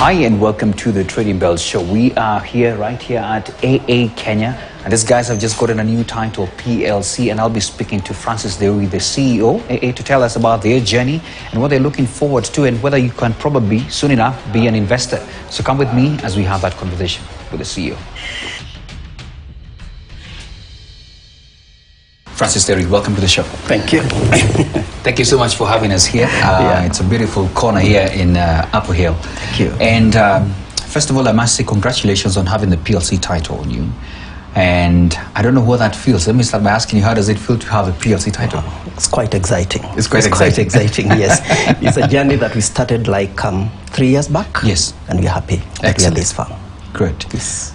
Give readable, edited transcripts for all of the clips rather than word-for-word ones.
Hi and welcome to the Trading Bell Show. We are here, right here at AA Kenya. And these guys have just gotten a new title, PLC. And I'll be speaking to Francis Dewi, the CEO, AA, to tell us about their journey and what they're looking forward to and whether you can probably, soon enough, be an investor. So come with me as we have that conversation with the CEO. Francis Dewi, welcome to the show. Thank you. Thank you so much for having us here. It's a beautiful corner here in Upper Hill. Thank you. And first of all, I must say congratulations on having the PLC title on you. And I don't know what that feels. Let me start by asking you, how does it feel to have a PLC title? It's quite exciting. It's quite exciting, yes. It's a journey that we started like 3 years back. Yes. And we're happy that we are this far. Great. Yes.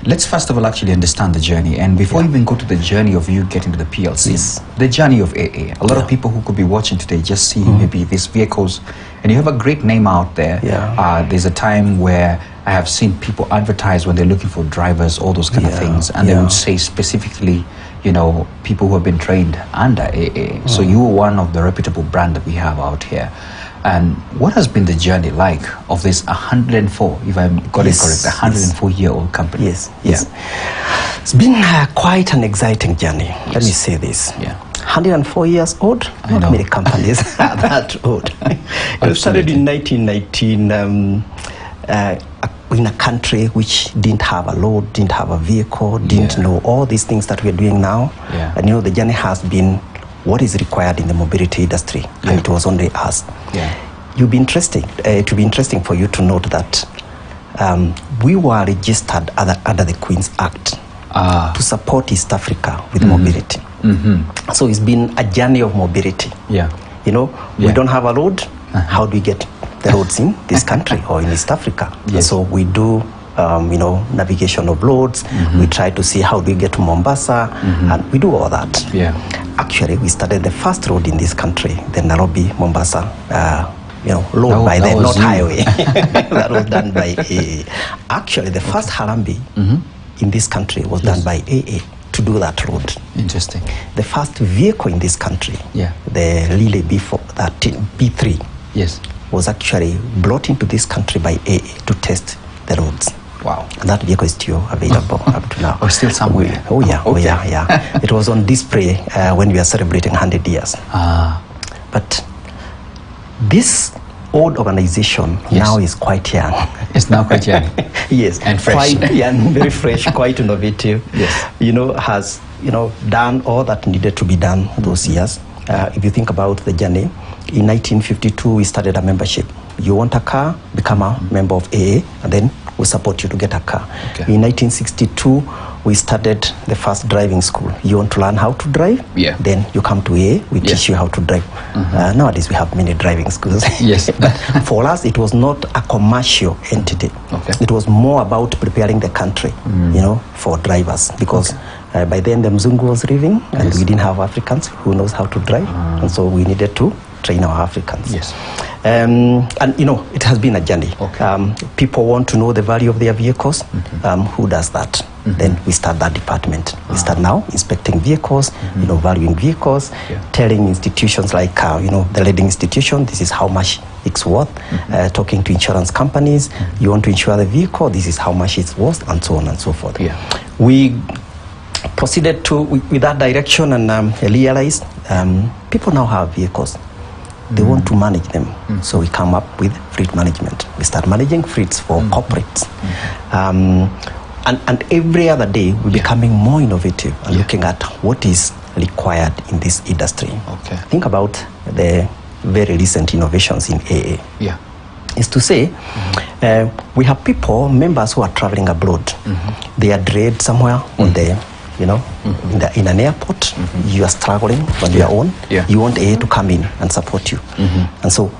Let's first of all actually understand the journey. And before you even go to the journey of you getting to the PLC, yes, the journey of AA. A lot of people who could be watching today just see maybe these vehicles. And you have a great name out there. Yeah. There's a time where I have seen people advertise when they're looking for drivers, all those kind of things. And they would say specifically, you know, people who have been trained under AA. So you are one of the reputable brand that we have out here. And what has been the journey like of this 104, if I got it correct, 104-year-old company? Yes, yes. It's been quite an exciting journey. Let me say this. 104 years old, not many companies are that old. It started in 1919 in a country which didn't have a load, didn't have a vehicle, didn't know all these things that we're doing now. And you know, the journey has been what is required in the mobility industry, and it was only us. It will be interesting for you to note that we were registered under the Queen's Act to support East Africa with mobility. So it's been a journey of mobility. You know, we don't have a road. How do we get the roads in this country or in East Africa? So we do you know, navigation of loads. We try to see how do we get to Mombasa, and we do all that. Actually, we started the first road in this country, the Nairobi-Mombasa, you know, road by the North Highway. That was done by AA. Actually, the first Harambee in this country was done by AA to do that road. Interesting. The first vehicle in this country, the Lille B3, was actually brought into this country by AA to test the roads. Wow. And that vehicle is still available up to now. Or still somewhere? Oh yeah. It was on display when we are celebrating 100 years. But this old organization now is quite young. It's now quite young. Yes. And fresh. Quite young, very fresh, quite innovative. You know, has, you know, done all that needed to be done those years. If you think about the journey, in 1952 we started a membership. You want a car, become a member of AA, and then we support you to get a car. In 1962, we started the first driving school. You want to learn how to drive? Then you come to AA, we teach you how to drive. Nowadays, we have many driving schools. But for us, it was not a commercial entity. It was more about preparing the country, you know, for drivers. Because by then, the Mzungu was leaving, and we didn't have Africans who knows how to drive. And so we needed to train our Africans. And you know, it has been a journey. People want to know the value of their vehicles. Who does that? Then we start that department. We start now inspecting vehicles, you know, valuing vehicles, telling institutions like, you know, the leading institution, this is how much it's worth. Talking to insurance companies, you want to insure the vehicle, this is how much it's worth, and so on and so forth. We proceeded with that direction and realized people now have vehicles. They want to manage them. So we come up with fleet management. We start managing fleets for corporates. And every other day, we're becoming more innovative and looking at what is required in this industry. Think about the very recent innovations in AA. Is to say, we have people, members who are traveling abroad. They are delayed somewhere on the, you know, in an airport. You are struggling on your own. You want AA to come in and support you. And so,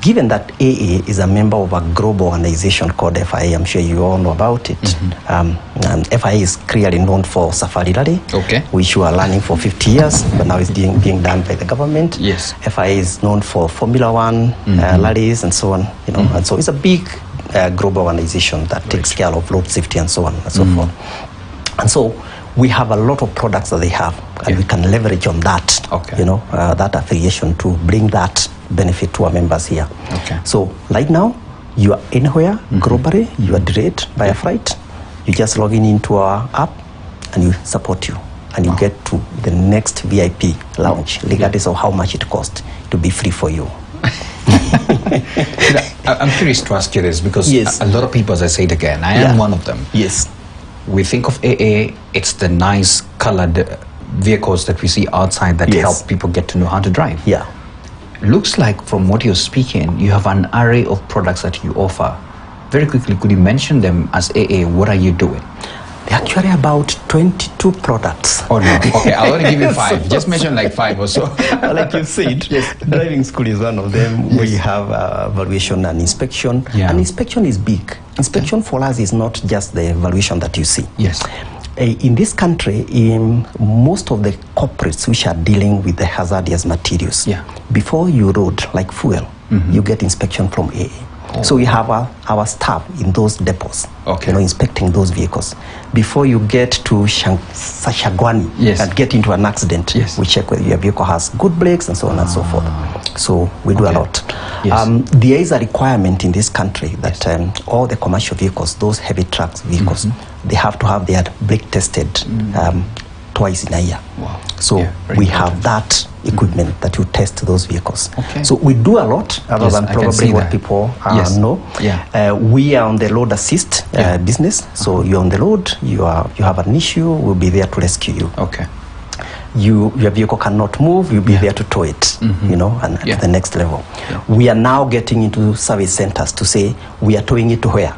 given that AA is a member of a global organization called FIA, I'm sure you all know about it. And FIA is clearly known for Safari Rally, which we are running for 50 years, but now it's being done by the government. FIA is known for Formula One rallies and so on. You know, and so it's a big global organization that takes care of road safety and so on and so forth. And so we have a lot of products that they have, and we can leverage on that, you know, that affiliation to bring that benefit to our members here. So right now, You are anywhere, globally, you are delayed by a flight. You just log into our app and you support you. And you get to the next VIP lounge, regardless of how much it costs to be free for you. I'm curious to ask you this because a lot of people, as I say it again, I am one of them. Yes. We think of AA, it's the nice colored vehicles that we see outside that help people get to know how to drive. Yeah. Looks like from what you're speaking, you have an array of products that you offer. Very quickly, could you mention them as AA? What are you doing? There are actually about 22 products. Oh no, okay, I'll only give you 5. Just mention like 5 or so. Like you said, driving school is one of them. We have evaluation and inspection. And inspection is big. Inspection for us is not just the evaluation that you see. Yes. In this country, in most of the corporates which are dealing with the hazardous materials, before you load, like fuel, you get inspection from AA. So we have our staff in those depots, inspecting those vehicles. Before you get to Shashagwani and get into an accident, we check whether your vehicle has good brakes and so on and so forth. So we do a lot. There is a requirement in this country that all the commercial vehicles, those heavy trucks vehicles, they have to have their brake tested twice in a year. Wow. So we have that equipment that will test those vehicles. So we do a lot other than probably what people know. We are on the load assist business. So you're on the load, you have an issue, we'll be there to rescue you. Your vehicle cannot move, you'll be there to tow it, and at the next level. We are now getting into service centers to say we are towing it to where?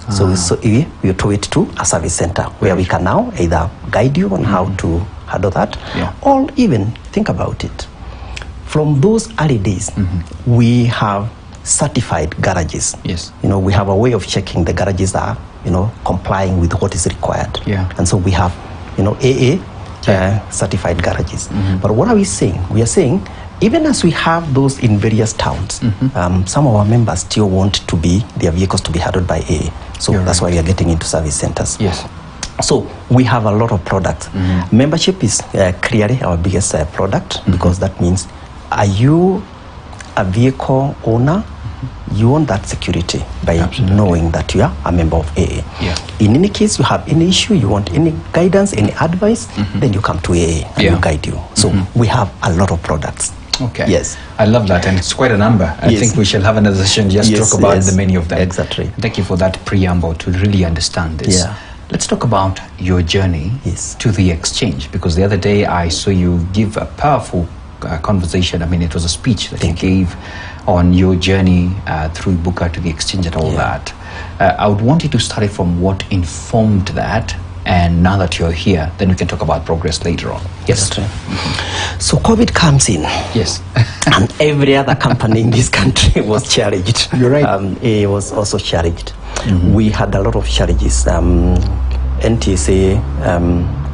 So we tow it to a service center where we can now either guide you on how to handle that, or even think about it. From those early days, we have certified garages. We have a way of checking the garages are, complying with what is required. And so we have, AA certified garages. But what are we saying? We are saying, even as we have those in various towns, some of our members still want their vehicles to be handled by AA. So that's why we are getting into service centers. So we have a lot of products. Membership is clearly our biggest product, because that means, are you a vehicle owner? You want that security by knowing that you are a member of AA. In any case, you have any issue, you want any guidance, any advice, then you come to AA and we guide you. So we have a lot of products. Yes. I love that, and it's quite a number. I think we shall have another session just talk about the many of them. Exactly. Thank you for that preamble to really understand this. Let's talk about your journey to the exchange, because the other day I saw you give a powerful conversation. I mean, it was a speech that you gave on your journey through Buka to the exchange and all that. I would want you to start it from what informed that, and now that you're here, then we can talk about progress later on. So COVID comes in. And every other company in this country was challenged. You're right. AA was also challenged. We had a lot of challenges. NTSA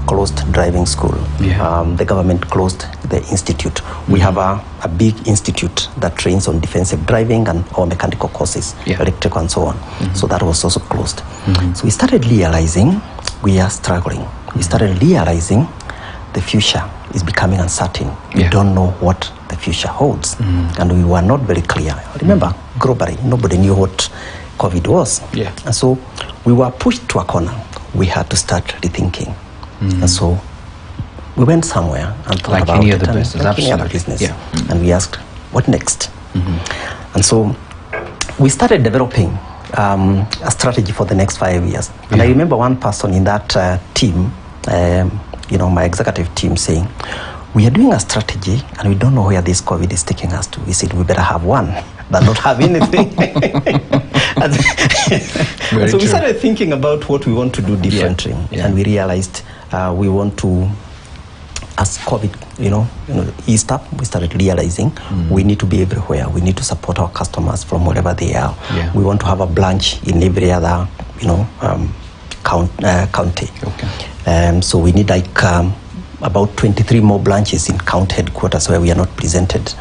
closed driving school. The government closed the institute. We have a big institute that trains on defensive driving and all mechanical courses, electrical and so on. So that was also closed. So we started realizing we are struggling. We started realizing the future is becoming uncertain. We don't know what the future holds. And we were not very clear. Remember, globally, nobody knew what COVID was. And so we were pushed to a corner. We had to start rethinking. And so we went somewhere and thought about any it. Other business, like any other business. And we asked, what next? And so we started developing a strategy for the next 5 years. And I remember one person in that team, my executive team, saying, we are doing a strategy and we don't know where this COVID is taking us to. We said, we better have one than not have anything. So we started thinking about what we want to do differently. And we realized we want to, as COVID, eased up, we started realizing we need to be everywhere. We need to support our customers from wherever they are. We want to have a branch in every other, county. So we need about 23 more branches in county headquarters where we are not presented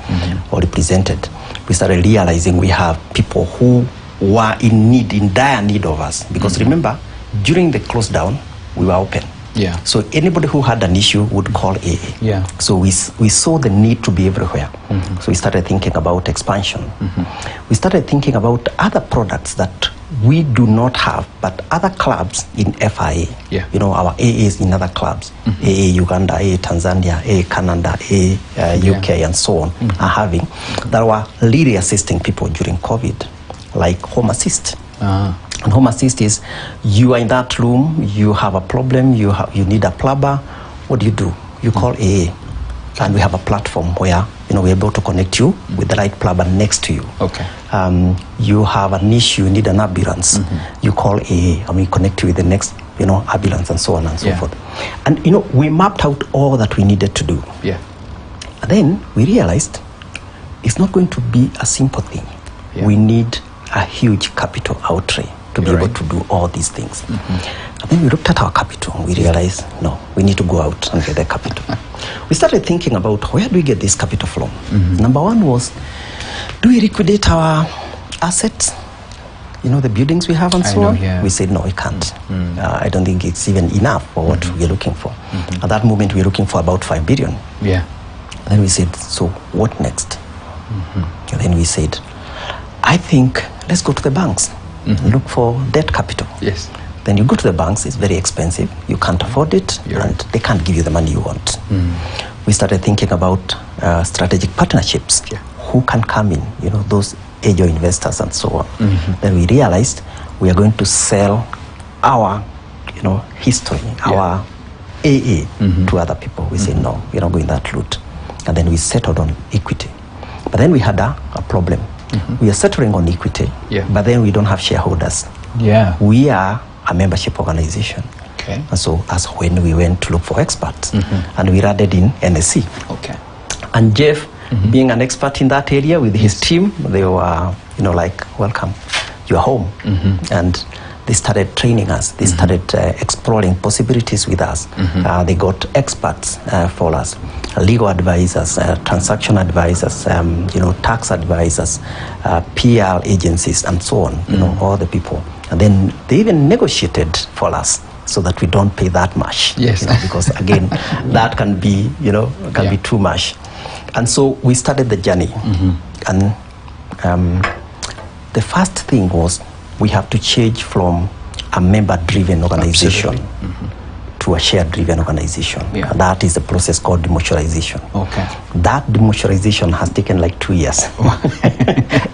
or represented. We started realizing we have people who were in dire need of us. Because remember, during the close down, we were open. Yeah. So anybody who had an issue would call AA. Yeah. So we saw the need to be everywhere. So we started thinking about expansion. We started thinking about other products that we do not have, but other clubs in FIA, Yeah. you know, our AAs in other clubs, AA Uganda, AA Tanzania, AA Canada, AA UK, and so on, are having, that were really assisting people during COVID, like Home Assist. And Home Assist is, you are in that room, you have a problem, you need a plumber. What do? You call AA, and we have a platform where, you know, we're able to connect you with the right plumber next to you. Okay. You have an issue, you need an ambulance. You call AA, and we connect you with the next, you know, ambulance, and so on and so forth. And, you know, we mapped out all that we needed to do. Yeah. And then we realized it's not going to be a simple thing. Yeah. We need a huge capital outlay to be able to do all these things. And then we looked at our capital and we realized, no, we need to go out and get the capital. We started thinking about, where do we get this capital from? Number one was, do we liquidate our assets? You know, the buildings we have and so on? Yeah. We said, no, we can't. I don't think it's even enough for what we're looking for. At that moment, we were looking for about 5 billion. Yeah. And then we said, so what next? And then we said, I think, let's go to the banks. Look for debt capital. Yes. Then you go to the banks, it's very expensive, you can't afford it, and they can't give you the money you want. We started thinking about strategic partnerships. Yeah. Who can come in, you know, those angel investors and so on. Then we realized we are going to sell our, you know, history, our AA to other people. We said, no, we're not going that route. And then we settled on equity. But then we had a problem. We are settling on equity, but then we don't have shareholders. Yeah. We are a membership organization. Okay. And so that's when we went to look for experts. And we added in NSC. Okay. And Jeff, being an expert in that area with his team, they were, you know, like, welcome, you're home. And they started training us. They started exploring possibilities with us. They got experts for us, legal advisors, transaction advisors, you know, tax advisors, PR agencies, and so on, you know, all the people. And then they even negotiated for us so that we don't pay that much. Yes. You know, because again, that can be, you know, can be too much. And so we started the journey. And the first thing was, we have to change from a member-driven organization to a share-driven organization. And that is a process called demutualization. Okay. That demutualization has taken like 2 years.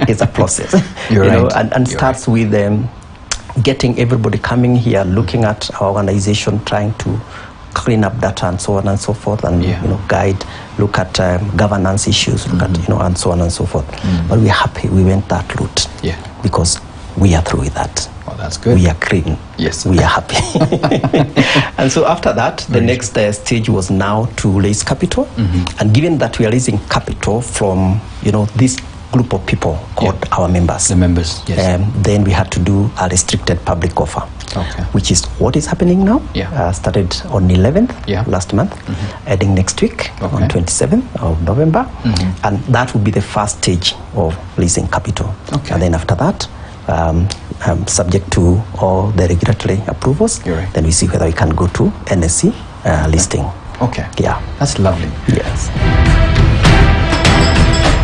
It's a process. You're you know, right. and starts with getting everybody coming here, looking at our organization, trying to clean up data and so on and so forth, and you know, guide, look at governance issues, look at, you know, and so on and so forth. But we're happy we went that route. Because we are through with that. Oh, that's good. We are clean. Yes. We are happy. And so after that, the next stage was now to raise capital. And given that we are raising capital from, you know, this group of people called our members. The members, yes. Then we had to do a restricted public offer. Okay. Which is what is happening now. Started on 11th last month, ending next week on 27th of November. And that will be the first stage of raising capital. And then after that, subject to all the regulatory approvals, then we see whether we can go to NSC listing. Okay. Yeah. That's lovely. Yes.